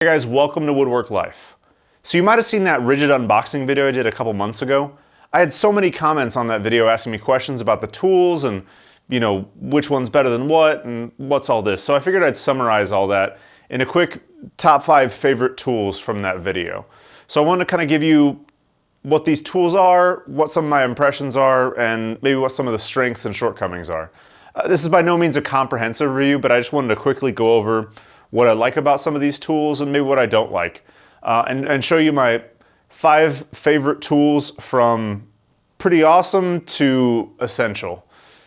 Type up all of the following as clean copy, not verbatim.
Hey guys, welcome to Wood.Work.LIFE. So you might have seen that RIDGID unboxing video I did a couple months ago. I had so many comments on that video asking me questions about the tools and, you know, which one's better than what and what's all this. So I figured I'd summarize all that in a quick top 5 favorite tools from that video. So I want to kind of give you what these tools are, what some of my impressions are, and maybe what some of the strengths and shortcomings are. This is by no means a comprehensive review, but I just wanted to quickly go over what I like about some of these tools and maybe what I don't like, and show you my 5 favorite tools from pretty awesome to essential.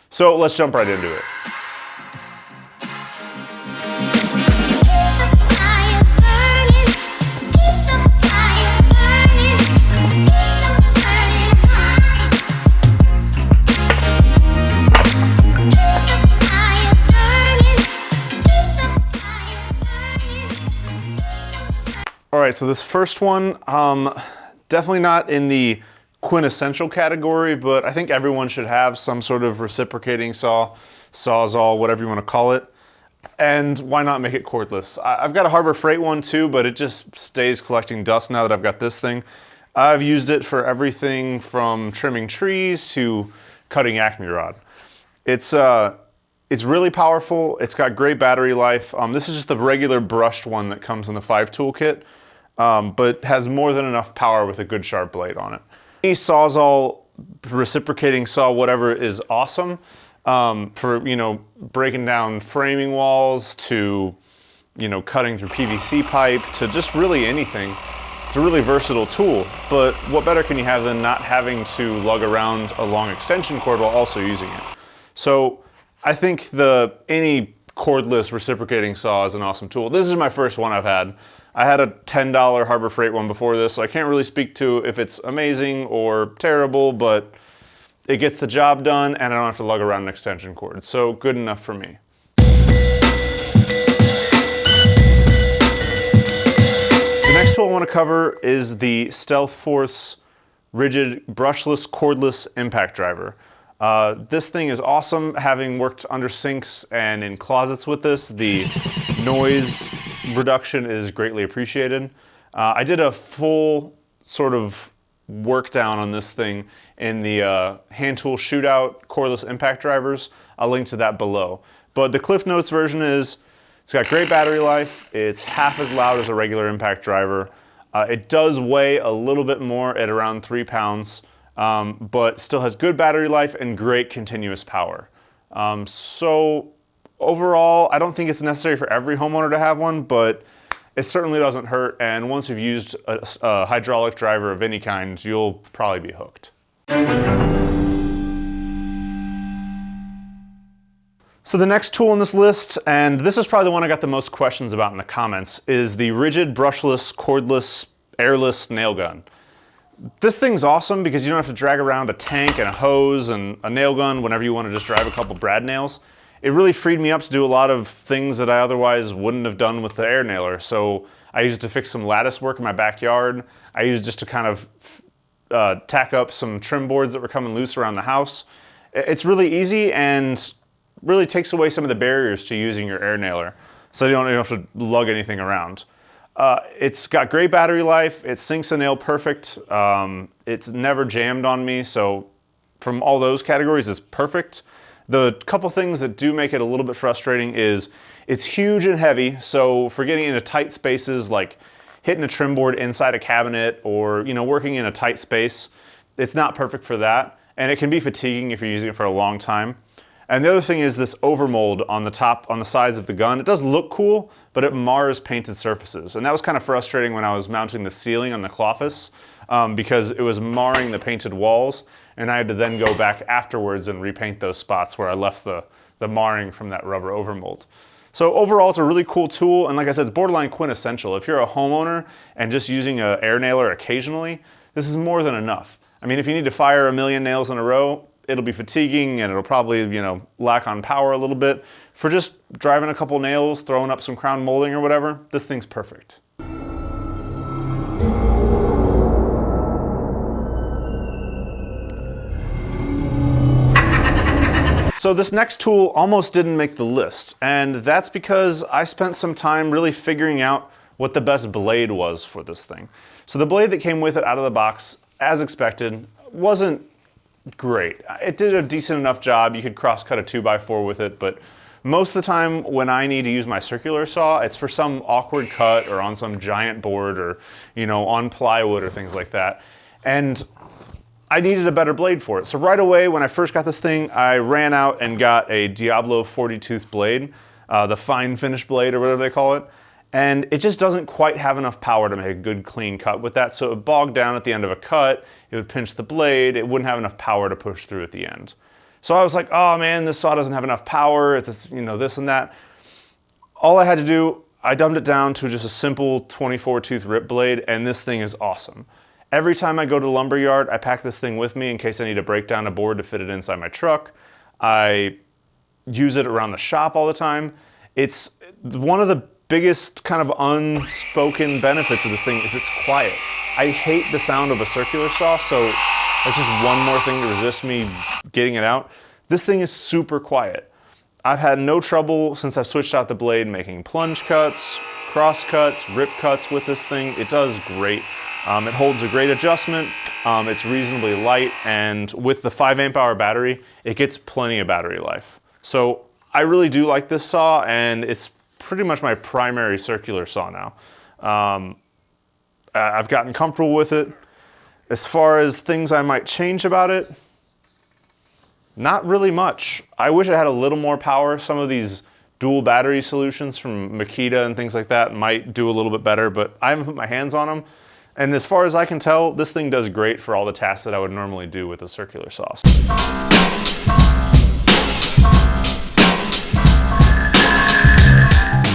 So let's jump right into it. All right, so this first one, definitely not in the quintessential category, but I think everyone should have some sort of reciprocating saw, sawzall, whatever you want to call it. And why not make it cordless? I've got a Harbor Freight one too, but it just stays collecting dust now that I've got this thing. I've used it for everything from trimming trees to cutting Acme rod. It's really powerful. It's got great battery life. This is just the regular brushed one that comes in the 5 tool kit. But has more than enough power with a good sharp blade on it. Any sawzall, reciprocating saw, whatever is awesome for, you know, breaking down framing walls to, you know, cutting through PVC pipe to just really anything. It's a really versatile tool, but what better can you have than not having to lug around a long extension cord while also using it? So I think any cordless reciprocating saw is an awesome tool. This is my first one I've had. I had a $10 Harbor Freight one before this, so I can't really speak to if it's amazing or terrible, but it gets the job done and I don't have to lug around an extension cord, so good enough for me. The next tool I want to cover is the Stealthforce RIDGID Brushless Cordless Impact Driver. This thing is awesome. Having worked under sinks and in closets with this, the noise reduction is greatly appreciated. I did a full sort of work down on this thing in the hand tool Shootout cordless impact drivers. I'll link to that below. But the Cliff Notes version is, it's got great battery life. It's half as loud as a regular impact driver. It does weigh a little bit more at around 3 pounds. But still has good battery life and great continuous power. So overall, I don't think it's necessary for every homeowner to have one, but it certainly doesn't hurt. And once you've used a hydraulic driver of any kind, you'll probably be hooked. So the next tool on this list, and this is probably the one I got the most questions about in the comments, is the RIDGID Brushless Cordless Airless Nail Gun. This thing's awesome because you don't have to drag around a tank and a hose and a nail gun whenever you want to just drive a couple brad nails. It really freed me up to do a lot of things that I otherwise wouldn't have done with the air nailer. So I used it to fix some lattice work in my backyard. I used it just to kind of tack up some trim boards that were coming loose around the house. It's really easy and really takes away some of the barriers to using your air nailer, so you don't have to lug anything around. It's got great battery life. It sinks a nail perfect. It's never jammed on me, so from all those categories, it's perfect. The couple things that do make it a little bit frustrating is it's huge and heavy, so for getting into tight spaces like hitting a trim board inside a cabinet or, you know, working in a tight space, it's not perfect for that, and it can be fatiguing if you're using it for a long time. And the other thing is this overmold on the top, on the sides of the gun. It does look cool, but it mars painted surfaces. And that was kind of frustrating when I was mounting the ceiling on the Cloffice because it was marring the painted walls, and I had to then go back afterwards and repaint those spots where I left the marring from that rubber overmold. So overall, it's a really cool tool, and like I said, it's borderline quintessential. If you're a homeowner and just using an air nailer occasionally, this is more than enough. I mean, if you need to fire a million nails in a row, it'll be fatiguing and it'll probably, you know, lack on power a little bit. For just driving a couple nails, throwing up some crown molding or whatever, this thing's perfect. So this next tool almost didn't make the list, and that's because I spent some time really figuring out what the best blade was for this thing. So the blade that came with it out of the box, as expected, wasn't great. It did a decent enough job. You could cross cut a 2x4 with it, but most of the time when I need to use my circular saw, it's for some awkward cut or on some giant board or, you know, on plywood or things like that. And I needed a better blade for it. So right away when I first got this thing, I ran out and got a Diablo 40 tooth blade, the fine finish blade or whatever they call it. And it just doesn't quite have enough power to make a good clean cut with that. So it bogged down at the end of a cut, it would pinch the blade, it wouldn't have enough power to push through at the end. So I was like, oh man, this saw doesn't have enough power, it's, you know, this and that. All I had to do, I dumbed it down to just a simple 24 tooth rip blade, and this thing is awesome. Every time I go to the lumber yard, I pack this thing with me in case I need to break down a board to fit it inside my truck. I use it around the shop all the time. It's one of the biggest kind of unspoken benefits of this thing is it's quiet. I hate the sound of a circular saw, so that's just one more thing to resist me getting it out. This thing is super quiet. I've had no trouble since I've switched out the blade making plunge cuts, cross cuts, rip cuts with this thing. It does great. It holds a great adjustment. It's reasonably light, and with the 5 amp hour battery, it gets plenty of battery life. So I really do like this saw, and it's pretty much my primary circular saw now. I've gotten comfortable with it. As far as things I might change about it, not really much. I wish it had a little more power. Some of these dual battery solutions from Makita and things like that might do a little bit better, but I haven't put my hands on them. And as far as I can tell, this thing does great for all the tasks that I would normally do with a circular saw.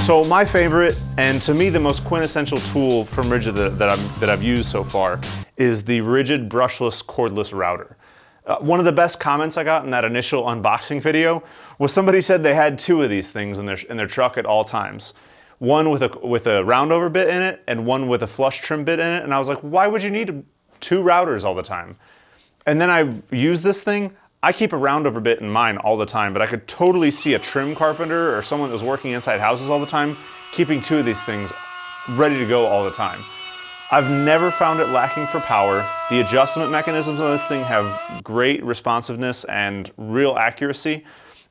So my favorite, and to me the most quintessential tool from RIDGID that I've used so far, is the RIDGID Brushless Cordless Router. One of the best comments I got in that initial unboxing video was somebody said they had 2 of these things in their truck at all times. One with a roundover bit in it and one with a flush trim bit in it, and I was like, why would you need 2 routers all the time? And then I used this thing. I keep a roundover bit in mine all the time, but I could totally see a trim carpenter or someone that was working inside houses all the time keeping 2 of these things ready to go all the time. I've never found it lacking for power. The adjustment mechanisms on this thing have great responsiveness and real accuracy.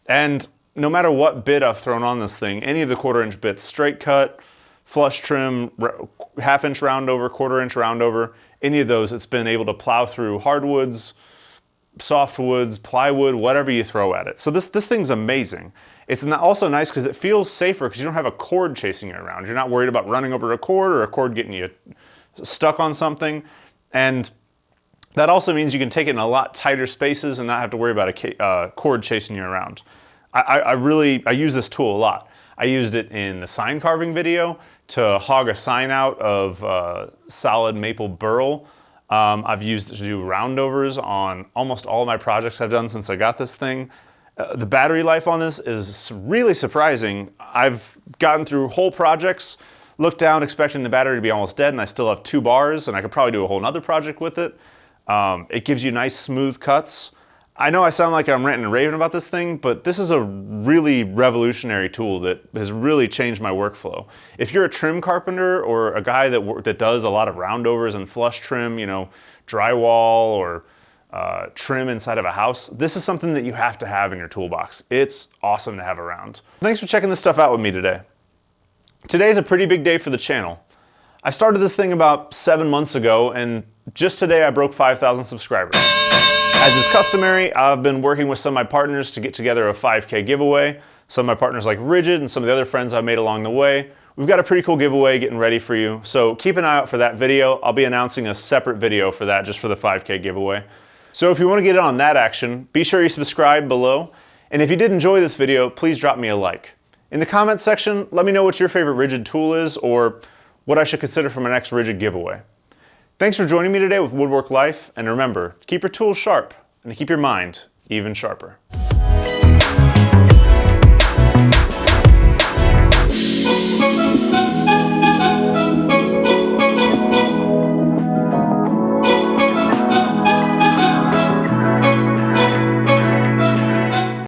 And no matter what bit I've thrown on this thing, any of the 1/4 inch bits, straight cut, flush trim, 1/2 inch roundover, 1/4 inch roundover, any of those, it's been able to plow through hardwoods, softwoods, plywood, whatever you throw at it. So this thing's amazing. It's also nice because it feels safer because you don't have a cord chasing you around. You're not worried about running over a cord or a cord getting you stuck on something. And that also means you can take it in a lot tighter spaces and not have to worry about a cord chasing you around. I use this tool a lot. I used it in the sign carving video to hog a sign out of solid maple burl. I've used it to do roundovers on almost all of my projects I've done since I got this thing. The battery life on this is really surprising. I've gotten through whole projects, looked down expecting the battery to be almost dead, and I still have 2 bars, and I could probably do a whole nother project with it. It gives you nice smooth cuts. I know I sound like I'm ranting and raving about this thing, but this is a really revolutionary tool that has really changed my workflow. If you're a trim carpenter or a guy that does a lot of roundovers and flush trim, you know, drywall or trim inside of a house, this is something that you have to have in your toolbox. It's awesome to have around. Thanks for checking this stuff out with me today. Today's a pretty big day for the channel. I started this thing about 7 months ago, and just today I broke 5,000 subscribers. As is customary, I've been working with some of my partners to get together a 5K giveaway. Some of my partners like RIDGID and some of the other friends I've made along the way. We've got a pretty cool giveaway getting ready for you, so keep an eye out for that video. I'll be announcing a separate video for that just for the 5K giveaway. So if you want to get in on that action, be sure you subscribe below. And if you did enjoy this video, please drop me a like. In the comments section, let me know what your favorite RIDGID tool is or what I should consider for my next RIDGID giveaway. Thanks for joining me today with Wood.Work.LIFE, and remember, keep your tools sharp and keep your mind even sharper.